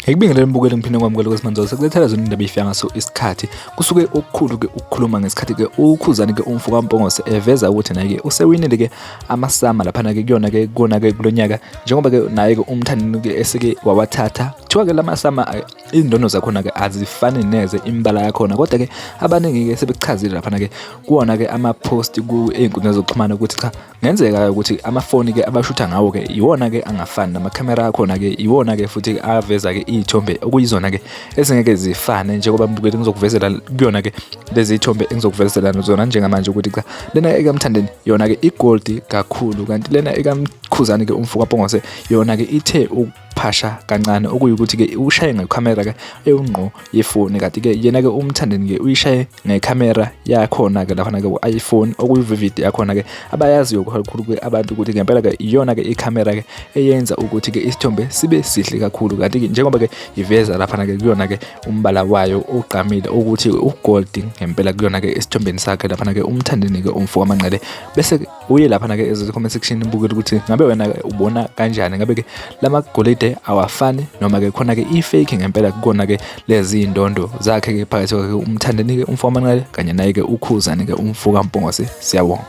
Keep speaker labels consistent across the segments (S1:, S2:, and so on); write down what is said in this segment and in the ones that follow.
S1: Ngikubingelele mbukeli ngiphinde kwamukela kwesimanje sekulethela zona indaba ifika ngaso isikhathi kusuke okukhulu ke ukukhuluma ngesikhathi ke ukhuzani ke umfuka Mpongose eveza ukuthi naye ke usewinile ke amasama lapha ke kuyona ke kona ke kulonyaka njengoba ke naye ke umthandani ke eseke wawathatha kuthiwa ke lamasama indono zakhona ke azifani neze imbala yakhona kodwa ke abaningi ke sebechazile lapha ke kuona ke ama post ku einkundla zokuxhumana ukuthi cha ngenzeka ukuthi amafoni ke abashutha ngawo ke iwona ke angafani nama camera akhona ke iwona ke futhi aveza ke ithombe okuyizona ke esingeke zifane njengoba mbukeli ngizokuvezela kuyona ke lezi ithombe engizokuvezela zona njengamanje ukuthi cha lena ekamthandeni yona ke igold kakhulu kanti lena ekamkhuzani ke umfuka Mpongose yona ke ithe phasha kancane okuyukuthi ke ushaye ngecamera ke eyonqo yefoni kanti ke yena ke umthandeni ke uyishaye ngecamera yakhona ke lapha ke iPhone okuyivivid yakhona ke abayaziyo kakhulu ke abantu ukuthi ngempela ke iyona ke icamera ke eyenza ukuthi ke isithombe sibe sihle kakhulu kanti ke njengoba ke iveza lapha ke kuyona ke umbala wayo uqamile ukuthi ugold ngempela kuyona ke isithombeni sakhe lapha ke umthandeni ke umfuka Manqele bese uye lapha ke comment section imbukela ukuthi ngabe wena ubona kanjani ngabe ke lamagolide awafani noma ke khona ke ifake ngempela kukona ke lezi indondo zakhe ke phakathi kwakhe umthandani ke umfuka Manqele kanye naye ke ukhuzani ke umfuka Mpongose siyabonga.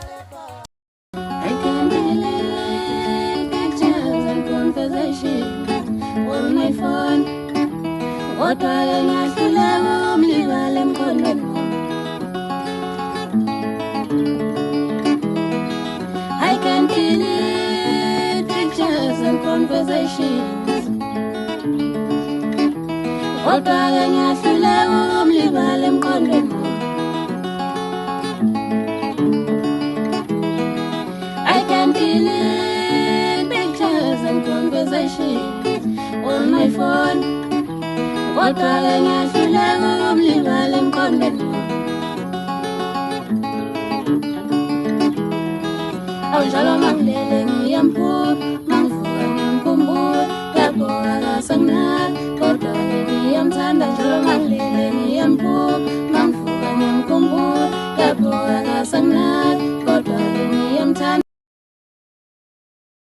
S2: I can delete pictures and conversations. Kodwa ke ngiyahluleka ukumlibala emqondweni. I can delete pictures and conversations on my phone. Kodwa ke ngiyahluleka ukumlibala emqondweni. Awujalo mangilele